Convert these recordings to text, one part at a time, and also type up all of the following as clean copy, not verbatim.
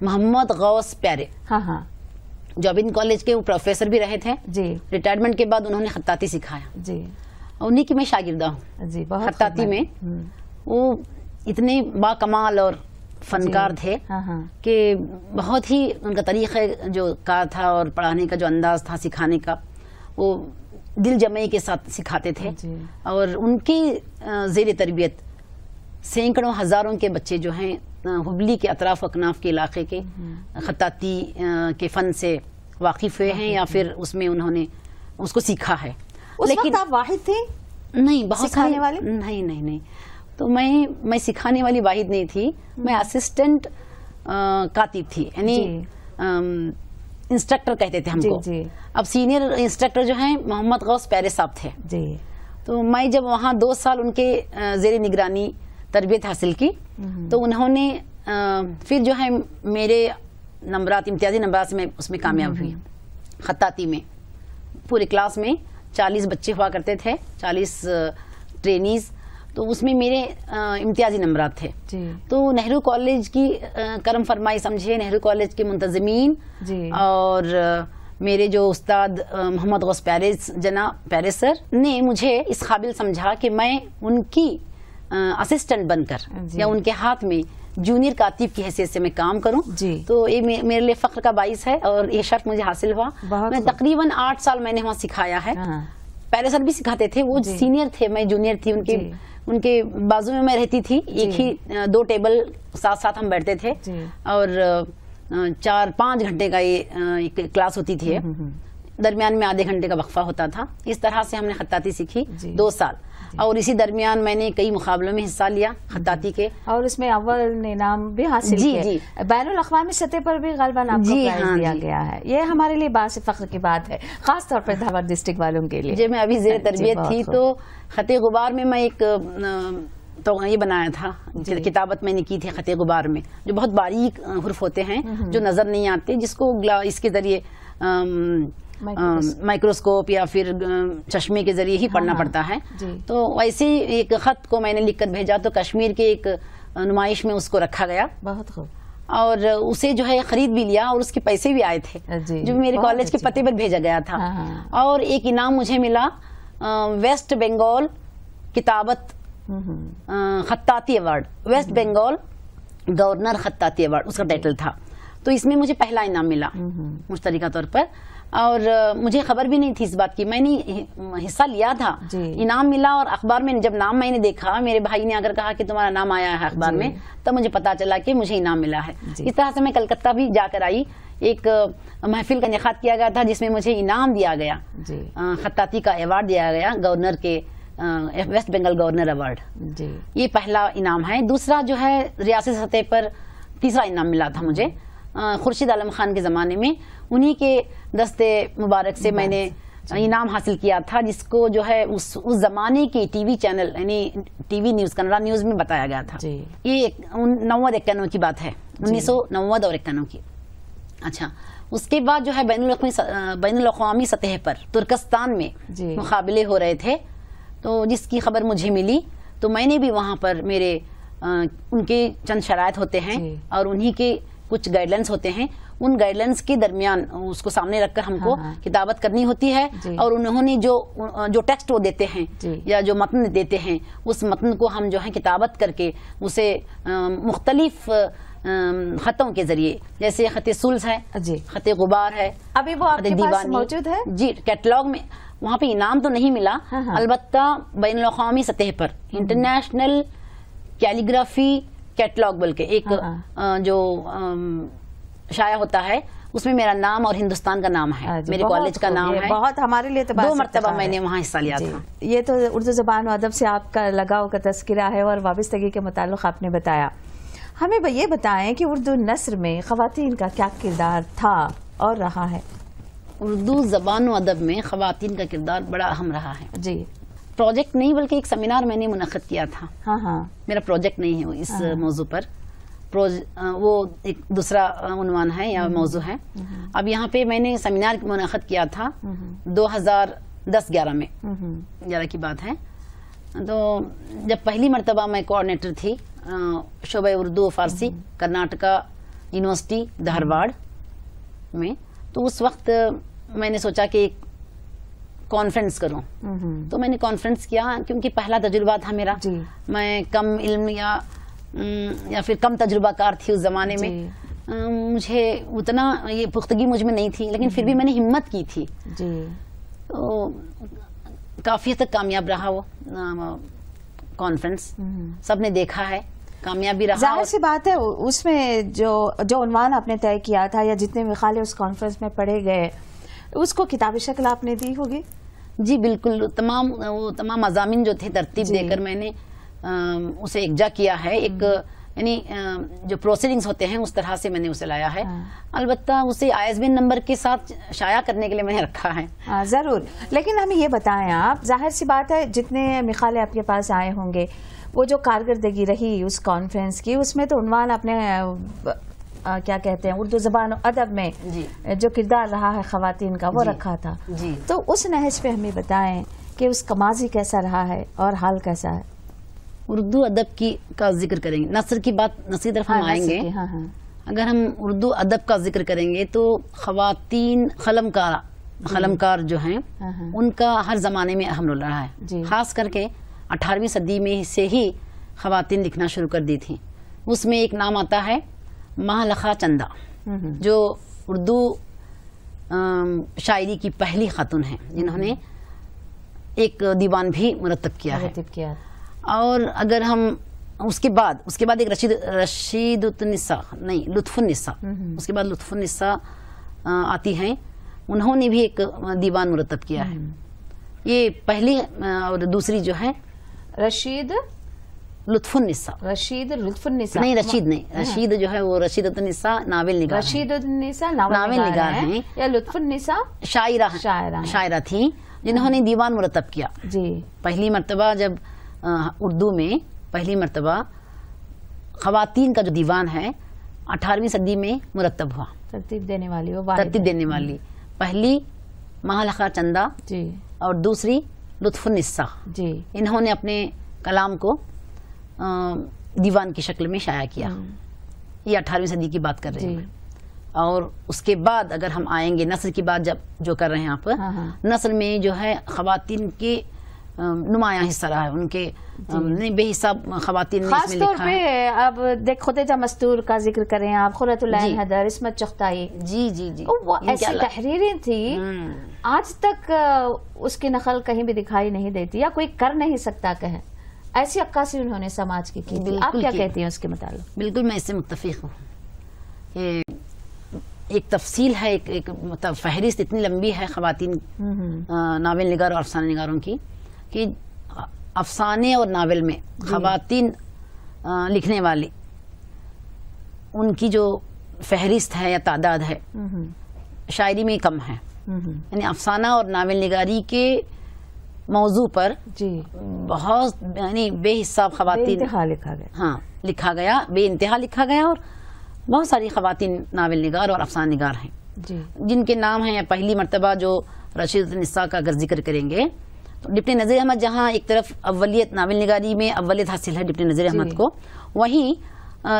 محمد غوث پیارے، ہاں ہاں، جو ابین کالج کے وہ پروفیسر بھی رہے تھے جی ریٹائرمنٹ کے بعد، انہوں نے خطاطی سکھایا، جی انہیں کی میں شاگردہ ہوں جی، بہت خطاطی میں۔ وہ اتنے با کمال اور فنکار تھے ہاں ہاں، کہ بہت ہی ان کا طریقہ جو کار تھا اور پڑھانے کا جو انداز تھا سکھانے کا، وہ دل جمعی کے ساتھ سکھاتے تھے، اور ان کی زیر تربیت سینکڑوں ہزاروں کے بچے جو ہیں ہبلی کے اطراف و اکناف کے علاقے کے خطاطی کے فن سے واقف ہوئے ہیں، یا پھر اس میں انہوں نے اس کو سیکھا ہے۔ لیکن آپ واحد تھے نہیں، بہت سکھانے والے؟ نہیں، تو میں سکھانے والی واحد نہیں تھی، میں اسسٹنٹ کاتب تھی، یعنی انسٹرکٹر کہتے تھے ہم کو۔ اب سینئر انسٹرکٹر جو ہیں محمد غوث پیارے صاحب تھے، تو میں جب وہاں 2 سال ان کے زیر نگرانی تربیت حاصل کی، تو انہوں نے پھر جو ہے میرے نمبرات، امتیازی نمبرات سے میں اس میں کامیاب ہوئی خطاطی میں۔ پورے کلاس میں 40 بچے ہوا کرتے تھے، 40 ٹرینیز، تو اس میں میرے امتیازی نمبرات تھے۔ تو نہرو کالج کی کرم فرمائی سمجھے، نہرو کالج کے منتظمین اور میرے جو استاد محمد غوث پیارے سر نے مجھے اس قابل سمجھا کہ میں ان کی اسسٹنٹ بن کر یا ان کے ہاتھ میں جونیئر کاتب کی حیثیت سے میں کام کروں، تو یہ میرے لیے فخر کا باعث ہے، اور یہ شرف مجھے حاصل ہوا۔ میں تقریباً 8 سال میں نے وہاں سکھایا ہے۔ پیارے سر بھی سکھاتے تھے، وہ سینئر تھے، میں جونیئر تھی، ان کے بازو میں رہتی تھی، ایک ہی 2 ٹیبل ساتھ ساتھ ہم بیٹھتے تھے، اور 4-5 گھنٹے کا یہ کلاس ہوتی تھی، درمیان میں آدھے گھنٹے کا وقفہ ہوتا تھا۔ اس طرح سے ہم نے خطاطی سیکھی 2 سال، اور اسی درمیان میں نے کئی مقابلوں میں حصہ لیا خطاطی کے، اور اس میں اول انعام بھی حاصل کیے، بین الاقوامی سطح پر بھی غالباً آپ کو پرائز دیا گیا ہے۔ یہ ہمارے لیے باعث فخر کی بات ہے، خاص طور پر دھاور ڈسٹرکٹ والوں کے لیے۔ جب میں ابھی زیر تربیت تھی تو خط غبار میں ایک تو یہ بنایا تھا، کتابت میں نے کی تھی خط غبار میں، جو بہت باریک حروف ہوتے ہیں جو نظر نہیں آتے، جس کو اس کے ذریعے مائکروسکوپ یا پھر چشمے کے ذریعے ہی پڑھنا پڑتا ہے۔ تو ویسے ایک خط کو میں نے لکھ کر بھیجا، تو کشمیر کے ایک نمائش میں اس کو رکھا گیا، بہت خوب، اور اسے جو ہے خرید بھی لیا، اور اس کے پیسے بھی آئے تھے جو میرے کالج کے پتے پر بھیجا گیا تھا۔ اور ایک انعام مجھے ملا، ویسٹ بنگال کتابت خطاطی ایوارڈ، ویسٹ بنگال گورنر خطاطی ایوارڈ اس کا ٹائٹل تھا۔ تو اس میں مجھے پہلا انعام ملا مشترکہ طور پر، اور مجھے خبر بھی نہیں تھی اس بات کی، میں نے حصہ لیا تھا، انعام ملا، اور اخبار میں جب نام میں نے دیکھا، میرے بھائی نے اگر کہا کہ تمہارا نام آیا ہے اخبار میں، تب مجھے پتا چلا کہ مجھے انعام ملا ہے۔ اس طرح سے میں کلکتہ بھی جا کر آئی، ایک محفل کا انعقاد کیا گیا تھا جس میں مجھے انعام دیا گیا، خطاطی کا ایوارڈ دیا گیا، گورنر کے ویسٹ بنگال گورنر ایوارڈ، یہ پہلا انعام ہے۔ دوسرا جو ہے ریاستی سطح پر تیسرا انعام ملا تھا مجھے خورشید عالم خان کے زمانے میں، انہی کے دستے مبارک سے میں نے انعام حاصل کیا تھا، جس کو جو ہے اس زمانے کی ٹی وی چینل یعنی T V news Kannada news میں بتایا گیا تھا۔ یہ 90-91 کی بات ہے، 1990 اور 91 کی۔ اچھا، اس کے بعد جو ہے بین الاقوامی سطح پر ترکستان میں مقابلے ہو رہے تھے، تو جس کی خبر مجھے ملی، تو میں نے بھی وہاں پر میرے ان کے چند شرائط ہوتے ہیں اور انہی کے کچھ گائیڈ لائنس ہوتے ہیں، ان گائیڈ لائنس کے درمیان اس کو سامنے رکھ کر ہم کو کتابت کرنی ہوتی ہے، اور انہوں نے جو ٹیکسٹ وہ دیتے ہیں یا جو متن دیتے ہیں، اس متن کو ہم جو ہے کتابت کر کے اسے مختلف خطوں کے ذریعے، جیسے خط سلس ہے، خط غبار ہے، ابھی وہ آپ کے پاس موجود ہے؟ جی، کیٹلاگ میں وہاں پہ انعام تو نہیں ملا، البتہ بین الاقوامی سطح پر انٹرنیشنل کیلیگرافی کیٹلاگ بول کے ایک جو شائع ہوتا ہے، اس میں میرا نام اور ہندوستان کا نام ہے، میرے کالج کا نام ہے، بہت ہمارے لیے 2 مرتبہ میں نے وہاں حصہ لیا تھا۔ یہ تو اردو زبان و ادب سے آپ کا لگاؤ کا تذکرہ ہے اور وابستگی کے متعلق آپ نے بتایا۔ ہمیں یہ بتائیں کہ اردو نثر میں خواتین کا کیا کردار تھا اور رہا ہے؟ اردو زبان و ادب میں خواتین کا کردار بڑا اہم رہا ہے۔ جی، پروجیکٹ نہیں بلکہ ایک سیمینار میں نے منعقد کیا تھا، میرا پروجیکٹ نہیں ہے اس موضوع پر، وہ ایک دوسرا عنوان ہے یا موضوع ہے۔ اب یہاں پہ میں نے سیمینار منعقد کیا تھا 2010-11 میں، 11 کی بات ہے۔ تو جب پہلی مرتبہ میں کوآرڈینیٹر تھی شعبہ اردو فارسی کرناٹکا یونیورسٹی دھارواڑ میں. تو اس وقت میں نے سوچا کہ ایک کانفرنس کروں. تو میں نے کانفرنس کیا کیونکہ پہلا تجربہ تھا میرا. میں کم علم یا پھر کم تجربہ کار تھی اس زمانے میں. مجھے اتنا یہ پختگی مجھ میں نہیں تھی, لیکن پھر بھی میں نے ہمت کی تھی. تو کافی حد تک کامیاب رہا وہ کانفرنس. سب نے دیکھا ہے, کامیاب بھی رہا. ظاہر سی بات ہے اس میں جو عنوان آپ نے طے کیا تھا یا جتنے مقالے اس کانفرنس میں پڑھے گئے اس کو کتابی شکل آپ نے دی ہوگی. جی بالکل, تمام مضامین جو تھے ترتیب دے کر میں نے اسے یکجا کیا ہے. ایک یعنی جو پروسیڈنگز ہوتے ہیں اس طرح سے میں نے اسے لایا ہے. البتہ اسے ISBN نمبر کے ساتھ شائع کرنے کے لیے میں نے رکھا ہے. ضرور, لیکن ہمیں یہ بتائیں آپ, ظاہر سی بات ہے جتنے مقالے آپ کے پاس آئے ہوں گے وہ جو کارکردگی رہی اس کانفرنس کی, اس میں تو عنوان اپنے کیا کہتے ہیں اردو زبان و ادب میں جو کردار رہا ہے خواتین کا وہ رکھا تھا. تو اس نہج پہ ہمیں بتائیں کہ اس کا ماضی کیسا رہا ہے اور حال کیسا ہے. اردو ادب کا ذکر کریں گے, نثر کی طرف ہم آئیں گے. اگر ہم اردو ادب کا ذکر کریں گے تو خواتین قلمکار جو ہیں ان کا ہر زمانے میں اہم رول رہا ہے. خاص کر کے 18ویں صدی میں سے ہی خواتین لکھنا شروع کر دی تھیں. اس میں ایک نام آتا ہے مہالکھا چندہ, جو اردو شاعری کی پہلی خاتون ہیں جنہوں نے ایک دیوان بھی مرتب کیا ہے. اور اگر ہم اس کے بعد ایک لطف النساء, اس کے بعد لطف النساء آتی ہیں, انہوں نے بھی ایک دیوان مرتب کیا ہے. یہ پہلی. اور دوسری جو ہے رشید لطف النساء نہیں, رشید جو ہے وہ رشید النساء ناول نگار ہیں, یا لطف النساء شاعرہ تھیں جنہوں نے دیوان مرتب کیا. پہلی مرتبہ جب اردو میں خواتین کا جو دیوان ہے 18ویں صدی میں مرتب ہوا. ترتیب دینے والی پہلی مہالکھا چندہ اور دوسری لطف النساء. انہوں نے اپنے کلام کو دیوان کی شکل میں شائع کیا. یہ 18ویں صدی کی بات کر رہے ہیں. اور اس کے بعد اگر ہم آئیں گے نثر کی بات جو کر رہے ہیں آپ, نثر میں جو ہے خواتین کے نمایاں حصہ رہا ہے. ان کے بے حساب خواتین نے خاص طور پہ اب خدیجہ مستور کا ذکر کریں آپ, قرۃ العین حیدر, عصمت چغتائی, وہ ایسی تحریریں تھی آج تک اس کی نقل کہیں بھی دکھائی نہیں دیتی یا کوئی کر نہیں سکتا کہے. ایسی عکاسی انہوں نے سماج کی کی تھی. آپ کیا کہتی ہیں اس کے متعلق؟ بالکل میں اس سے متفق ہوں. ایک تفصیل ہے, ایک فہرست اتنی لمبی ہے خواتین ناول نگار اور افسانہ نگاروں کی کہ افسانے اور ناول میں خواتین لکھنے والی ان کی جو فہرست ہے یا تعداد ہے شاعری میں کم ہے. یعنی افسانہ اور ناول نگاری کے موضوع پر بہت یعنی بے حساب خواتین لکھا گیا, بے انتہا لکھا گیا. اور بہت ساری خواتین ناول نگار اور افسانہ نگار ہیں جن کے نام ہیں. پہلی مرتبہ جو رشید النساء کا اگر ذکر کریں گے تو ڈپٹی نذیر احمد, جہاں ایک طرف اولیت ناول نگاری میں اولیت حاصل ہے ڈپٹی نذیر احمد کو, وہیں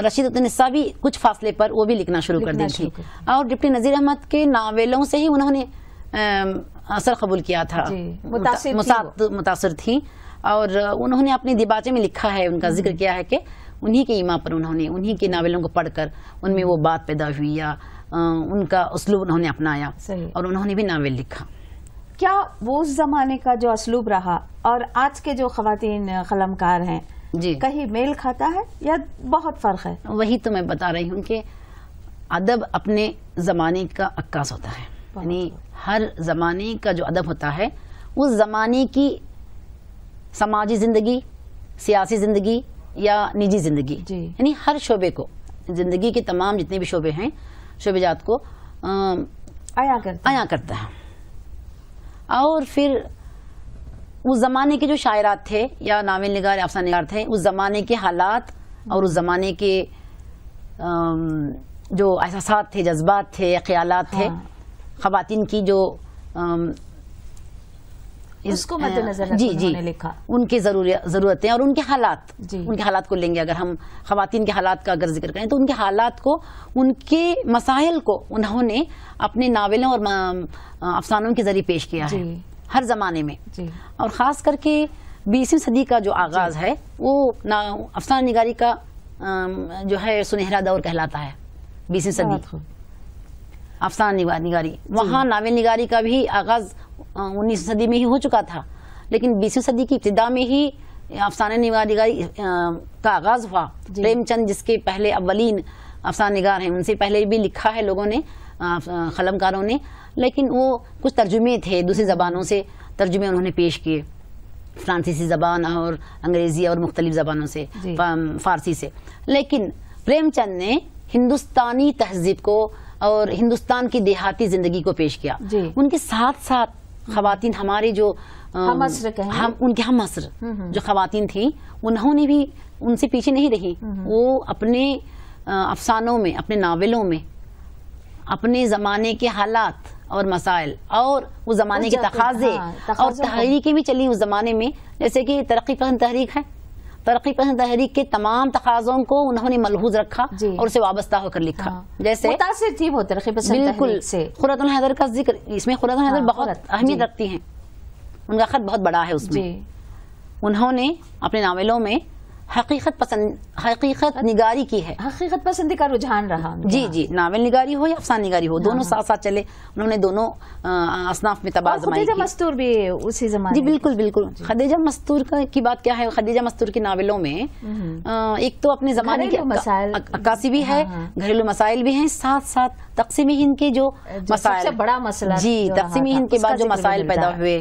رشید النساء بھی کچھ فاصلے پر وہ بھی لکھنا شروع کر دی تھی. اور ڈپٹی نذیر احمد کے ناولوں سے ہی انہوں نے اثر قبول کیا تھا, متاثر تھی. اور انہوں نے اپنی دیباچے میں لکھا ہے, ان کا ذکر کیا ہے کہ انہی کے ایما پر انہی کے ناولوں کو پڑھ کر ان میں وہ بات پیدا ہوئی یا ان کا اسلوب انہوں نے اپنایا اور انہوں نے بھی ناول لکھا. کیا وہ اس زمانے کا جو اسلوب رہا اور آج کے جو خواتین قلمکار ہیں کہیں میل کھاتا ہے یا بہت فرق ہے؟ وہی تو میں بتا رہی ہوں کہ ادب اپنے زمانے کا عکاس ہوتا ہے. یعنی ہر زمانے کا جو ادب ہوتا ہے اس زمانے کی سماجی زندگی, سیاسی زندگی یا نجی زندگی, یعنی ہر شعبے کو, زندگی کے تمام جتنے بھی شعبے ہیں, شعبے جات کو عیاں کرتا ہے. اور پھر اس زمانے کے جو شاعرات تھے یا ناول نگار یا افسانہ نگار تھے, اس زمانے کے حالات اور اس زمانے کے جو احساسات تھے, جذبات تھے یا خیالات تھے, خواتین کی جو اس کو مد نظر رکھ انہوں نے لکھا. ان کی ضرورتیں اور ان کے حالات, جی. ان کے حالات کو لیں گے. اگر ہم خواتین کے حالات کا اگر ذکر کریں تو ان کے حالات کو, ان کے مسائل کو انہوں نے اپنے ناولوں اور افسانوں کے ذریعے پیش کیا ہے ہر زمانے میں. اور خاص کر کے 20ویں صدی کا جو آغاز ہے وہ افسانہ نگاری کا جو ہے سنہرا دور کہلاتا ہے. 20ویں صدی افسانہ نگاری, وہاں ناول نگاری کا بھی آغاز 19ویں صدی میں ہی ہو چکا تھا, لیکن 20ویں صدی کی ابتدا میں ہی افسانہ نگاری کا آغاز ہوا. پریم چند جس کے پہلے اولین افسانہ نگار ہیں, ان سے پہلے بھی لکھا ہے لوگوں نے, قلمکاروں نے, لیکن وہ کچھ ترجمے تھے دوسری زبانوں سے, ترجمے انہوں نے پیش کیے, فرانسیسی زبان اور انگریزی اور مختلف زبانوں سے, فارسی سے. لیکن پریم چند نے ہندوستانی تہذیب کو اور ہندوستان کی دیہاتی زندگی کو پیش کیا. ان کے ساتھ ساتھ خواتین, ہمارے جو ان کے ہم عصر جو خواتین تھیں, انہوں نے بھی ان سے پیچھے نہیں رہی. وہ اپنے افسانوں میں, اپنے ناولوں میں اپنے زمانے کے حالات اور مسائل اور اس زمانے کے تقاضے اور تحریکیں بھی چلی اس زمانے میں, جیسے کہ ترقی پسند تحریک ہے, ترقی پسند تحریک کے تمام تقاضوں کو انہوں نے ملحوظ رکھا اور اسے وابستہ ہو کر لکھا. جیسے متاثر تھی وہ ترقی پسند بالکل سے. خرۃ الحیدر کا ذکر, اس میں خرۃ الحیدر بہت اہمیت رکھتی ہیں, ان کا خط بہت بڑا ہے. اس میں انہوں نے اپنے ناولوں میں حقیقت نگاری کی ہے, حقیقت پسندی کا رجحان رہا. جی, ناول نگاری ہو یا افسانہ نگاری ہو, دونوں ساتھ ساتھ چلے. انہوں نے دونوں اصناف میں تبادلہ خدیجہ مستور بھی اسی زمانے. جی بالکل. خدیجہ مستور کی بات کیا ہے, خدیجہ مستور کے ناولوں میں ایک تو اپنے زمانے کے عکاسی بھی ہے, گھریلو مسائل بھی ہیں, ساتھ ساتھ تقسیم ہند کے جو مسائل, سب سے بڑا مسئلہ, جی تقسیم ہند کے بعد جو مسائل پیدا ہوئے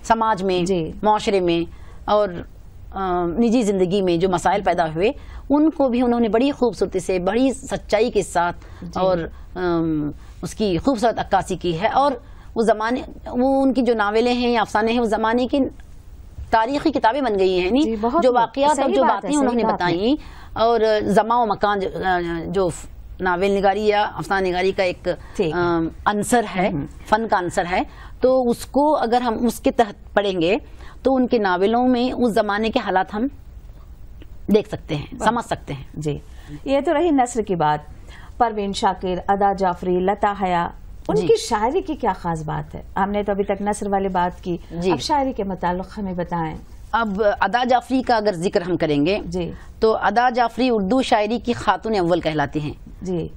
سماج میں, معاشرے میں اور نجی زندگی میں جو مسائل پیدا ہوئے, ان کو بھی انہوں نے بڑی خوبصورتی سے, بڑی سچائی کے ساتھ اور اس کی خوبصورت عکاسی کی ہے. اور وہ زمانے, وہ ان کی جو ناولیں ہیں یا افسانے ہیں, وہ زمانے کی تاریخی کتابیں بن گئی ہیں, جو واقعات اور جو باتیں انہوں نے بتائیں. اور زمان و مکان جو ناول نگاری یا افسانہ نگاری کا ایک عنصر ہے, فن کا عنصر ہے, تو اس کو اگر ہم اس کے تحت پڑھیں گے تو ان کے ناولوں میں اس زمانے کے حالات ہم دیکھ سکتے ہیں, سمجھ سکتے ہیں. جی, یہ تو رہی نثر کی بات. پروین شاکر, ادا جعفری, لتا حیا, ان کی شاعری کی کیا خاص بات ہے؟ ہم نے تو ابھی تک نثر والی بات کی, اب شاعری کے متعلق ہمیں بتائیں. اب ادا جعفری کا اگر ذکر ہم کریں گے تو ادا جعفری اردو شاعری کی خاتون اول کہلاتی ہیں.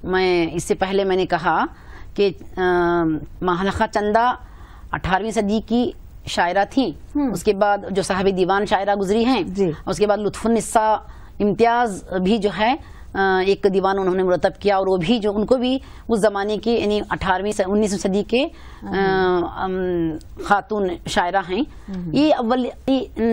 میں اس سے پہلے میں نے کہا کہ مہلخہ چندہ 18ویں صدی کی شاعرہ تھیں, اس کے بعد جو صاحب دیوان شاعرہ گزری ہیں, اس کے بعد لطف النساء امتیاز بھی جو ہے ایک دیوان انہوں نے مرتب کیا, اور وہ بھی جو ان کو بھی اس زمانے کی یعنی 19ویں صدی کے خاتون شاعرہ ہیں. یہ اول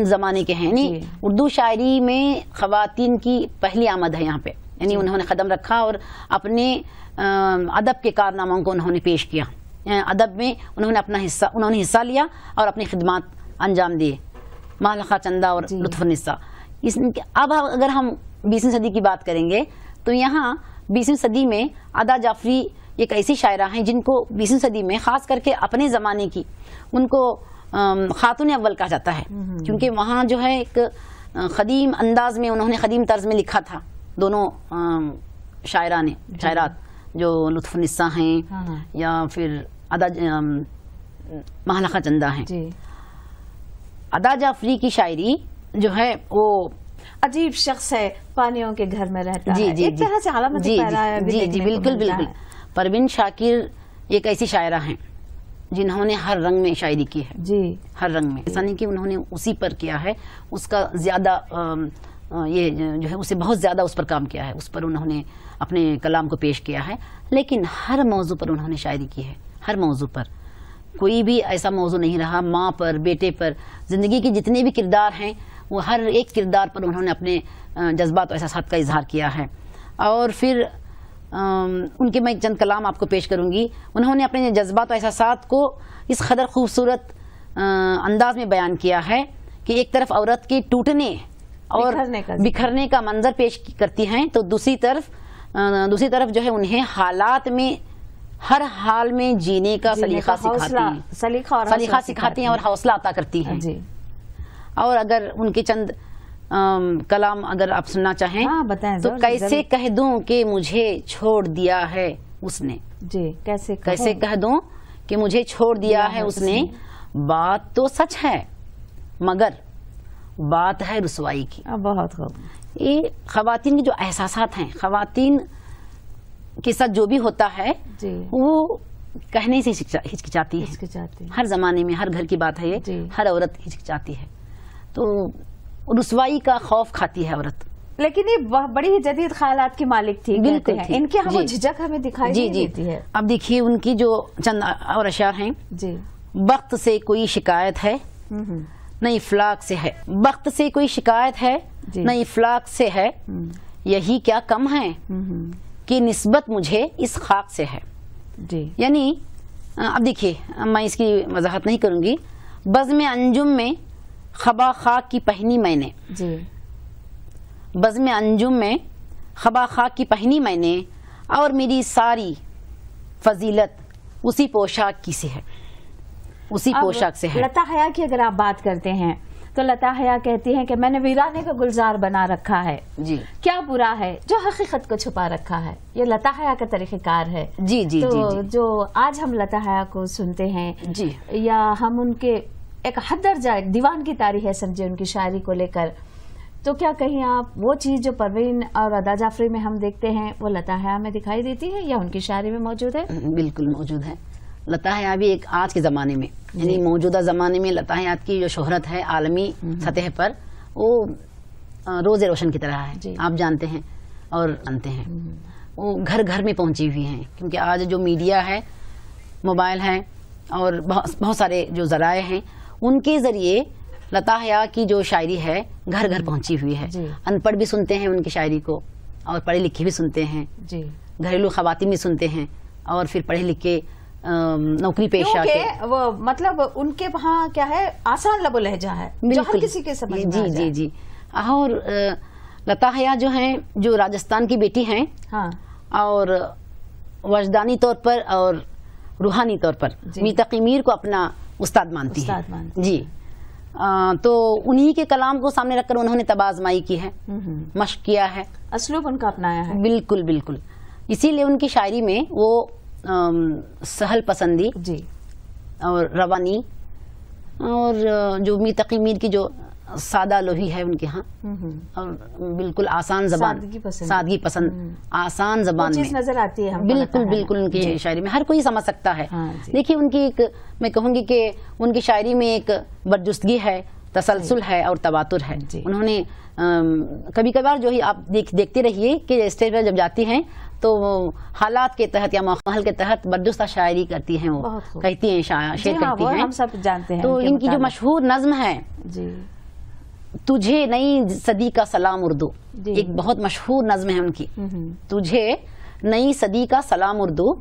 زمانے کے ہیں, یعنی اردو شاعری میں خواتین کی پہلی آمد ہے یہاں پہ, یعنی انہوں نے قدم رکھا اور اپنے ادب کے کارناموں کو انہوں نے پیش کیا. ادب میں انہوں نے حصہ لیا اور اپنی خدمات انجام دیے, مہلخہ چندہ اور لطف النساء. اب اگر ہم 20ویں صدی کی بات کریں گے تو یہاں 20ویں صدی میں ادا جعفری ایک ایسی شاعرہ ہیں جن کو 20ویں صدی میں خاص کر کے اپنے زمانے کی ان کو خاتون اول کہا جاتا ہے, کیونکہ وہاں جو ہے ایک قدیم انداز میں انہوں نے قدیم طرز میں لکھا تھا. دونوں شاعرات جو لطف النساء ہیں یا پھر مہلخہ چندہ ہیں. ادا جعفری کی شاعری جو ہے وہ عجیب شخص ہے, پانیوں کے گھر میں رہتا ہے, ایک طرح سے علامت پیرا ہے. جی بالکل. پروین شاکر ایک ایسی شاعرہ ہیں جنہوں نے ہر رنگ میں شاعری کی ہے, ہر رنگ میں. ایسا نہیں کہ انہوں نے اسی پر کیا ہے, اس کا زیادہ یہ جو ہے اسے بہت زیادہ اس پر کام کیا ہے, اس پر انہوں نے اپنے کلام کو پیش کیا ہے, لیکن ہر موضوع پر انہوں نے شاعری کی ہے. ہر موضوع پر کوئی بھی ایسا موضوع نہیں رہا, ماں پر, بیٹے پر, زندگی کے جتنے بھی کردار ہیں وہ ہر ایک کردار پر انہوں نے اپنے جذبات و احساسات کا اظہار کیا ہے. اور پھر ان کے میں چند کلام آپ کو پیش کروں گی. انہوں نے اپنے جذبات و احساسات کو اس قدر خوبصورت انداز میں بیان کیا ہے کہ ایک طرف عورت کے ٹوٹنے اور بکھرنے کا منظر پیش کرتی ہیں, تو دوسری طرف جو ہے انہیں ہر حال میں جینے کا سلیقہ سکھاتی ہیں اور حوصلہ عطا کرتی ہیں جی. اور اگر ان کے چند کلام اگر آپ سننا چاہیں تو کیسے کہہ دوں کہ مجھے چھوڑ دیا ہے اس نے جی. کیسے کہہ دوں کہ مجھے چھوڑ دیا ہے اس نے، بات تو سچ ہے مگر بات ہے رسوائی کی. بہت خوب. یہ خواتین کے جو احساسات ہیں، خواتین کے ساتھ جو بھی ہوتا ہے وہ کہنے سے ہچکچاتی ہے. ہر زمانے میں ہر گھر کی بات ہے یہ، ہر عورت ہچکچاتی ہے، تو رسوائی کا خوف کھاتی ہے عورت. لیکن یہ بڑی ہی جدید خیالات کی مالک تھی. بالکل ان کے ہم جھجک ہمیں دکھائی دیتی ہے. اب دیکھیے ان کی جو چند اور اشعار ہیں جی. وقت سے کوئی شکایت ہے نہ افلاک سے ہے، وقت سے کوئی شکایت ہے نہ افلاک سے ہے، یہی کیا کم ہے کہ نسبت مجھے اس خاک سے ہے. یعنی اب دیکھیے میں اس کی وضاحت نہیں کروں گی. بزم انجم میں خبا خاک کی پہنی میں نے، بزم انجم میں خبا خاک کی پہنی میں نے، اور میری ساری فضیلت اسی پوشاک کی سے ہے، اسی پوشاک سے ہے. لتا حیا کی اگر آپ بات کرتے ہیں تو لتا حیا کہتی ہیں کہ میں نے ویرانے کا گلزار بنا رکھا ہے، جی کیا برا ہے جو حقیقت کو چھپا رکھا ہے. یہ لتا حیا کا طریقہ کار ہے. جی جی تو جو آج ہم لتا حیا کو سنتے ہیں جی، یا ہم ان کے ایک حد درجہ ایک دیوان کی تاریخ ہے سمجھے ان کی شاعری کو لے کر، تو کیا کہیں آپ وہ چیز جو پروین اور ادا جعفری میں ہم دیکھتے ہیں وہ لتا حیا میں دکھائی دیتی ہے یا ان کی شاعری میں موجود ہے؟ بالکل موجود ہے. لتا حیا بھی ایک آج کے زمانے میں یعنی موجودہ زمانے میں لتا حیا کی جو شہرت ہے عالمی سطح پر وہ روز روشن کی طرح ہے. آپ جانتے ہیں اور جانتے ہیں وہ گھر گھر میں پہنچی ہوئی ہیں، کیونکہ آج جو میڈیا ہے، موبائل ہے اور بہت سارے جو ذرائع ہیں، ان کے ذریعے لتا حیا کی جو شاعری ہے گھر گھر پہنچی ہوئی ہے. ان پڑھ بھی سنتے ہیں ان کی شاعری کو اور پڑھے لکھے بھی سنتے ہیں. گھریلو خواتین بھی سنتے ہیں اور پھر پڑھے لکھے نوکری پیشہ کے وہ مطلب ان کے وہاں کیا ہے آسان لب و لہجہ ہے جو ہر کسی کے سمجھ میں آ جائے. جی. اور لتا حیا جو ہیں جو راجستھان کی بیٹی ہیں اور وجدانی طور پر اور روحانی طور پر میر تقی میر کو اپنا استاد مانتی ہیں. جی تو انہی کے کلام کو سامنے رکھ کر انہوں نے طب آزمائی کی ہے، مشق کیا ہے، اسلوب ان کا اپنایا ہے. بالکل بالکل. اسی لیے ان کی شاعری میں وہ سہل پسندی اور روانی اور جو میر تقی میر کی جو سادہ لوہی ہے ان کے ہاں اور بالکل آسان زبان، سادگی پسند آسان زبان میں نظر آتی ہے. بالکل بالکل ان کی شاعری میں ہر کوئی سمجھ سکتا ہے. دیکھیے ان کی ایک میں کہوں گی کہ ان کی شاعری میں ایک برجستگی ہے، تسلسل ہے اور تواتر ہے. انہوں نے کبھی کبھار جو ہی آپ دیکھتے رہیے کہ اسٹیج پر جب جاتی ہیں تو حالات کے تحت یا ماحول کے تحت برجستہ شاعری کرتی ہیں، وہ کہتی ہیں شعر کرتی ہیں. ہم سب جانتے ہیں. تو ان کی جو مشہور نظم ہے تجھے نئی صدی کا سلام اردو، ایک بہت مشہور نظم ہے ان کی، تجھے نئی صدی کا سلام اردو،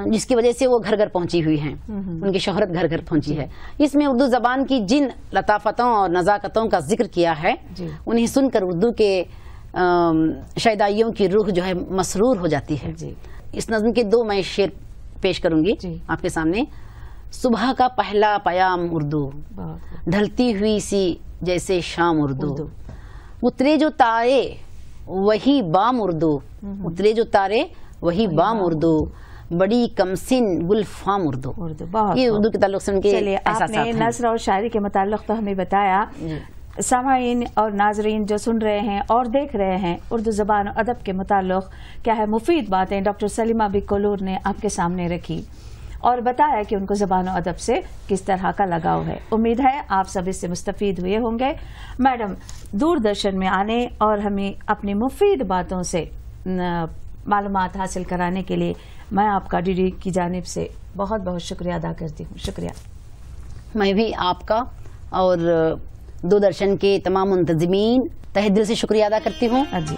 جس کی وجہ سے وہ گھر گھر پہنچی ہوئی ہیں، ان کی شہرت گھر گھر پہنچی ہے. اس میں اردو زبان کی جن لطافتوں اور نزاکتوں کا ذکر کیا ہے انہیں سن کر اردو کے شیدائیوں کی روح جو ہے مسرور ہو جاتی ہے. اس نظم کے 2 میں شعر پیش کروں گی آپ کے سامنے. صبح کا پہلا پیام اردو، ڈھلتی ہوئی سی جیسے شام اردو، اترے جو تارے وہی بام اردو، اترے جو تارے وہی بام اردو، بڑی کمسن گلفام اردو. یہ اردو کے تعلق سے ان کے احساسات ہیں. نثر اور شاعری کے متعلق تو ہمیں بتایا. سامعین اور ناظرین جو سن رہے ہیں اور دیکھ رہے ہیں، اردو زبان اور ادب کے متعلق کیا ہے مفید باتیں ڈاکٹر سلیمہ بی کولور نے آپ کے سامنے رکھی اور بتایا کہ ان کو زبان و ادب سے کس طرح کا لگاؤ ہے. امید ہے آپ سب اس سے مستفید ہوئے ہوں گے. میڈم دوردرشن میں آنے اور ہمیں اپنی مفید باتوں سے معلومات حاصل کرانے کے لیے میں آپ کا ڈی ڈی کی جانب سے بہت بہت شکریہ ادا کرتی ہوں. شکریہ. میں بھی آپ کا اور دوردرشن کے تمام منتظمین تہہ دل سے شکریہ ادا کرتی ہوں. جی.